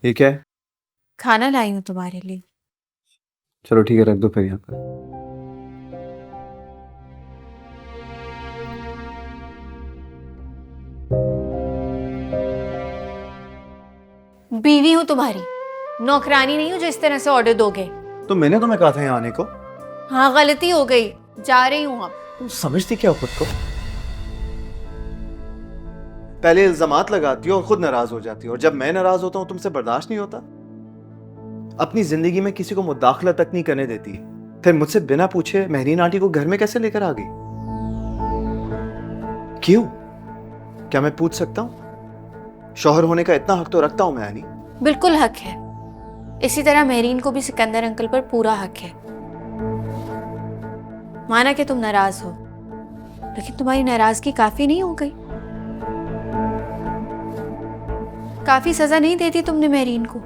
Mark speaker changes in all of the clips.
Speaker 1: ये क्या है?
Speaker 2: खाना लाई हूँ तुम्हारे लिए।
Speaker 1: चलो ठीक है, रख दो फिर यहाँ पर।
Speaker 2: बीवी हूँ तुम्हारी, नौकरानी नहीं हूँ जो इस तरह से ऑर्डर दोगे।
Speaker 1: तो मैंने तुम्हें कहा था यहाँ आने को।
Speaker 2: हाँ गलती हो गई, जा रही हूँ अब।
Speaker 1: तुम समझती क्या हो खुद को? पहले इल्जामात लगाती हो और खुद नाराज हो जाती हो, और जब मैं नाराज होता हूँ तुमसे बर्दाश्त नहीं होता। अपनी जिंदगी में किसी को मुदाखला तक नहीं करने देती, फिर मुझसे बिना पूछे मेहरीन आंटी को घर में कैसे लेकर आ गई? क्यों? क्या मैं पूछ सकता हूँ? शौहर होने का इतना हक तो रखता हूं मैं यानी।
Speaker 2: बिल्कुल हक है, इसी तरह मेहरीन को भी सिकंदर अंकल पर पूरा हक है। माना कि तुम नाराज हो, लेकिन तुम्हारी नाराजगी काफी नहीं हो गई? काफी सजा नहीं देती तुमने मेहरीन को?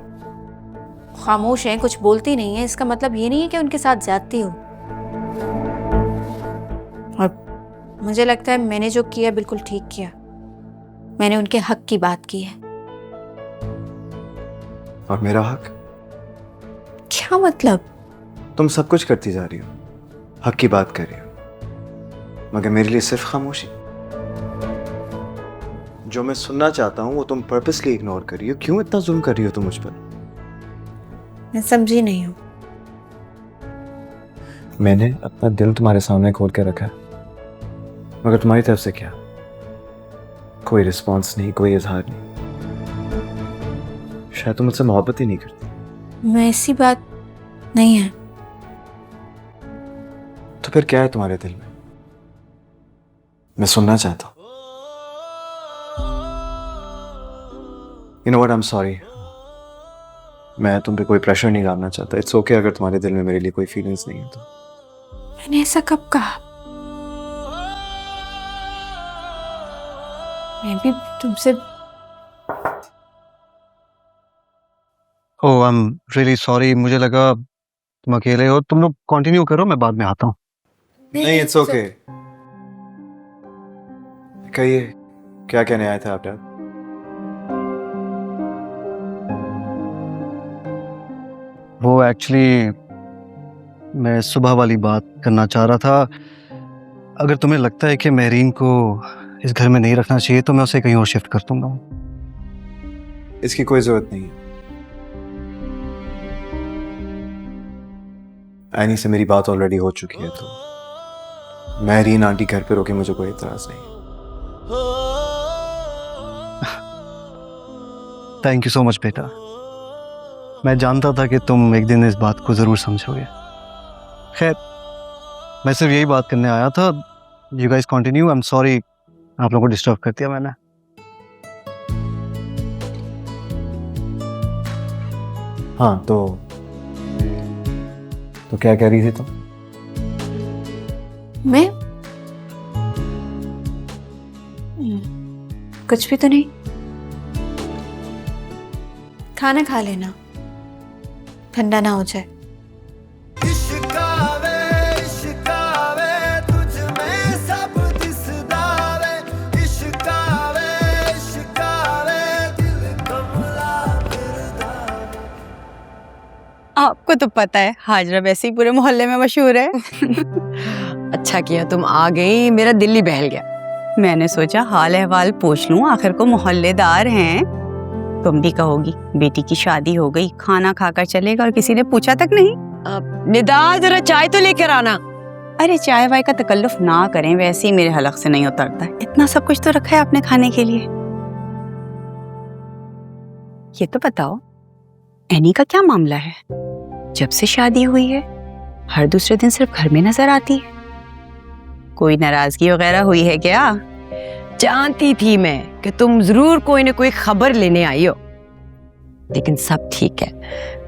Speaker 2: खामोश है, कुछ बोलती नहीं है, इसका मतलब ये नहीं है कि उनके साथ ज्यादती हो। और मुझे लगता है मैंने जो किया बिल्कुल ठीक किया। मैंने उनके हक की बात की है।
Speaker 1: और मेरा हक?
Speaker 2: क्या मतलब?
Speaker 1: तुम सब कुछ करती जा रही हो, हक की बात कर रही हो, मगर मेरे लिए सिर्फ खामोशी। जो मैं सुनना चाहता हूं वो तुम पर्पसली इग्नोर कर रही हो। क्यों इतना जुल्म कर रही हो तुम मुझ पर?
Speaker 2: मैं समझी नहीं हूं।
Speaker 1: मैंने अपना दिल तुम्हारे सामने खोल के रखा है, मगर तुम्हारी तरफ से क्या? कोई रिस्पॉन्स नहीं, कोई इजहार नहीं। शायद तुम मुझसे मोहब्बत ही नहीं करती।
Speaker 2: मैं ऐसी बात नहीं है।
Speaker 1: तो फिर क्या है तुम्हारे दिल में? मैं सुनना चाहता हूं। You know what, I'm sorry. मैं तुम पे कोई प्रेशर नहीं डालना चाहता। इट्स ओके अगर तुम्हारे दिल में मेरे लिए कोई फीलिंग्स नहीं है तो।
Speaker 2: मैंने ऐसा कब कहा? मैं भी तुमसे
Speaker 3: ओह आई एम रियली सॉरी, मुझे लगा तुम अकेले हो। तुम लोग कंटिन्यू करो, मैं बाद में आता हूँ।
Speaker 1: नहीं, इट्स ओके। कहिए, क्या कहने आए थे आप डैड?
Speaker 3: वो एक्चुअली मैं सुबह वाली बात करना चाह रहा था। अगर तुम्हें लगता है कि मेहरीन को इस घर में नहीं रखना चाहिए तो मैं उसे कहीं और शिफ्ट कर दूंगा।
Speaker 1: इसकी कोई जरूरत नहीं है। एनी से मेरी बात ऑलरेडी हो चुकी है, तो मेहरीन आंटी घर पे रोके मुझे कोई इतराज नहीं।
Speaker 3: थैंक यू सो मच बेटा। मैं जानता था कि तुम एक दिन इस बात को जरूर समझोगे। खैर, मैं सिर्फ यही बात करने आया था। You guys continue. I am sorry आप लोगों को डिस्टर्ब कर दिया मैंने।
Speaker 1: हाँ, तो क्या कह रही थी तुम?
Speaker 2: मैं कुछ भी तो नहीं। खाना खा लेना, ठंडा ना हो जाए।
Speaker 4: आपको तो पता है हाजरा वैसे ही पूरे मोहल्ले में मशहूर है।
Speaker 5: अच्छा किया तुम आ गई, मेरा दिल ही बहल गया।
Speaker 4: मैंने सोचा हाल अहवाल पूछ लूं, आखिर को मोहल्लेदार हैं। तुम भी कहोगी बेटी की शादी हो गई, खाना खाकर चलेगा, और किसी ने पूछा तक नहीं।
Speaker 5: निदा जरा चाय तो लेकर आना।
Speaker 4: अरे चाय वाय का तकल्लुफ ना करें, वैसे ही मेरे हलक से नहीं उतरता। इतना सब कुछ तो रखा है आपने खाने के लिए। ये तो बताओ एनी का क्या मामला है? जब से शादी हुई है हर दूसरे दिन सिर्फ घर में नजर आती है। कोई नाराजगी वगैरह हुई है क्या?
Speaker 5: जानती थी मैं कि तुम जरूर कोई ना कोई खबर लेने आई हो, लेकिन सब ठीक है,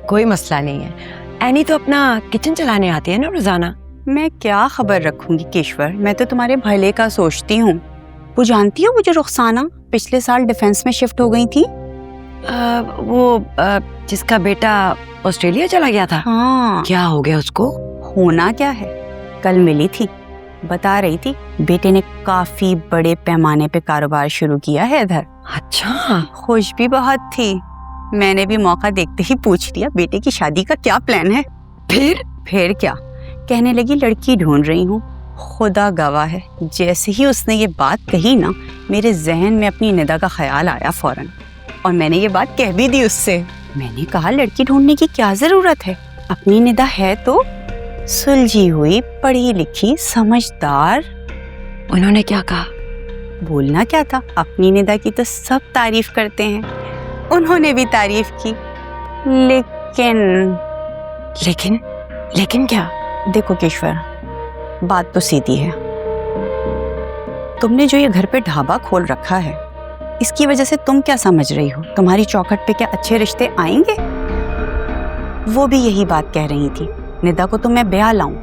Speaker 5: कोई मसला नहीं है। एनी तो अपना किचन चलाने आती है ना रोजाना।
Speaker 4: मैं क्या खबर रखूंगी केशवर, मैं तो तुम्हारे भले का सोचती हूँ। वो जानती हो वो जो रुखसाना पिछले साल डिफेंस में शिफ्ट हो गई थी?
Speaker 5: जिसका बेटा ऑस्ट्रेलिया चला गया था।
Speaker 4: हाँ।
Speaker 5: क्या हो गया उसको?
Speaker 4: होना क्या है, कल मिली थी, बता रही थी बेटे ने काफी बड़े पैमाने पे कारोबार शुरू किया है इधर।
Speaker 5: अच्छा।
Speaker 4: खुश भी बहुत थी। मैंने भी मौका देखते ही पूछ लिया बेटे की शादी का क्या प्लान है। फिर क्या, कहने लगी लड़की ढूंढ रही हूँ। खुदा गवाह है, जैसे ही उसने ये बात कही ना, मेरे जहन में अपनी निदा का ख्याल आया फौरन, और मैंने ये बात कह भी दी उससे। मैंने कहा लड़की ढूंढने की क्या जरूरत है, अपनी निदा है तो सुलझी हुई, पढ़ी लिखी, समझदार।
Speaker 5: उन्होंने क्या कहा?
Speaker 4: बोलना क्या था, अपनी निदा की तो सब तारीफ करते हैं। उन्होंने भी तारीफ की,
Speaker 5: लेकिन क्या?
Speaker 4: देखो केशवर, बात तो सीधी है। तुमने जो ये घर पे ढाबा खोल रखा है, इसकी वजह से तुम क्या समझ रही हो, तुम्हारी चौखट पे क्या अच्छे रिश्ते आएंगे? वो भी यही बात कह रही थी, निदा को तो मैं ब्याह लाऊं,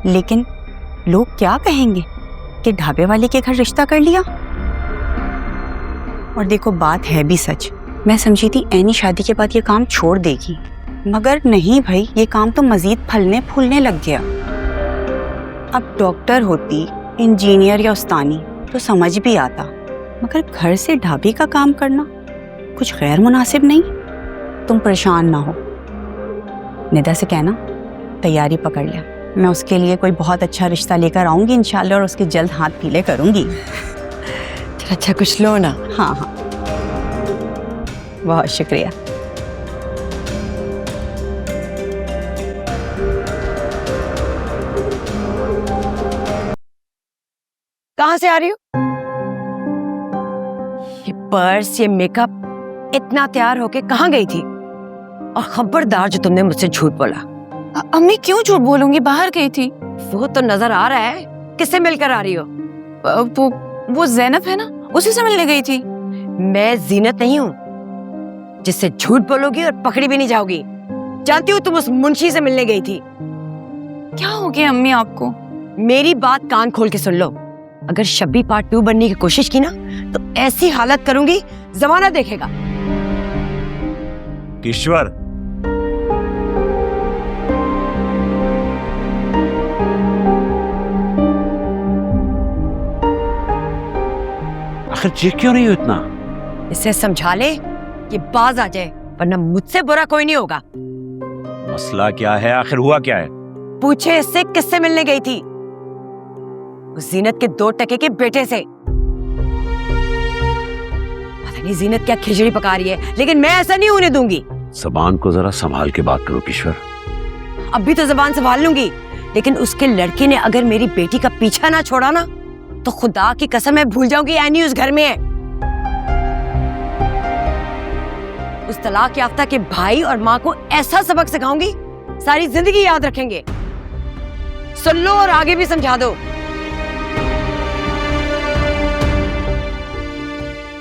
Speaker 4: लेकिन लोग क्या कहेंगे कि ढाबे वाले के घर रिश्ता कर लिया। और देखो बात है भी सच, मैं समझी थी ऐनी शादी के बाद ये काम छोड़ देगी, मगर नहीं भाई, ये काम तो मजीद फलने फूलने लग गया। अब डॉक्टर होती, इंजीनियर या उस्तानी तो समझ भी आता, मगर घर से ढाबे का काम करना कुछ गैर मुनासिब नहीं। तुम परेशान ना हो, निदा से कहना तैयारी पकड़ ले, मैं उसके लिए कोई बहुत अच्छा रिश्ता लेकर आऊंगी इंशाल्लाह, और उसके जल्द हाथ पीले करूंगी।
Speaker 5: अच्छा कुछ लो ना।
Speaker 4: हाँ, बहुत शुक्रिया।
Speaker 5: कहाँ से आ रही हो? ये पर्स, ये मेकअप, इतना तैयार होके कहाँ गई थी? और खबरदार जो तुमने मुझसे झूठ बोला।
Speaker 2: अम्मी क्यों झूठ बोलूंगी, बाहर गई थी।
Speaker 5: वो तो नजर आ रहा है, किससे मिलकर आ रही हो?
Speaker 2: वो ज़ैनब है ना, उसी से मिलने गई थी।
Speaker 5: मैं जीनत नहीं हूँ जिससे झूठ बोलोगी और पकड़ी भी नहीं जाओगी। जानती हूँ तुम उस मुंशी से मिलने गई थी।
Speaker 2: क्या हो गया अम्मी आपको?
Speaker 5: मेरी बात कान खोल के सुन लो, अगर शब्बी पार्ट 2 बनने की कोशिश की ना, तो ऐसी हालत करूंगी जमाना देखेगा।
Speaker 6: ईश्वर, आखिर चीख क्यों रही हो इतना?
Speaker 5: इसे समझा ले कि बाज आ जाए, वरना मुझसे बुरा कोई नहीं होगा।
Speaker 6: मसला क्या है, आखिर हुआ क्या है?
Speaker 5: पूछे इससे किससे मिलने गई थी? उस जीनत के 2 टके के बेटे से। पता नहीं जीनत क्या खिचड़ी पका रही है, लेकिन मैं ऐसा नहीं होने दूंगी।
Speaker 6: जबान को जरा संभाल के बात करो ईश्वर।
Speaker 5: अभी तो जबान संभाल लूंगी, लेकिन उसके लड़के ने अगर मेरी बेटी का पीछा ना छोड़ा ना, तो खुदा की कसम मैं भूल जाऊंगी ऐनी उस घर में है। उस तलाक याफ्ता के भाई और माँ को ऐसा सबक सिखाऊंगी, सारी जिंदगी याद रखेंगे। सुन लो और आगे भी समझा दो।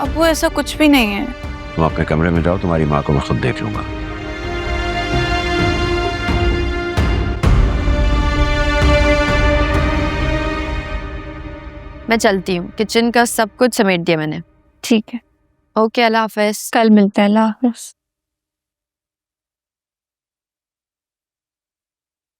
Speaker 2: अब वो ऐसा कुछ भी नहीं है।
Speaker 6: तुम अपने कमरे में जाओ, तुम्हारी माँ को मैं खुद देख लूंगा।
Speaker 7: मैं चलती हूँ, किचन का सब कुछ समेट दिया मैंने।
Speaker 2: ठीक है,
Speaker 7: ओके, अल्लाह हाफिज।
Speaker 2: कल मिलते हैं, अल्लाह हाफ़िज़।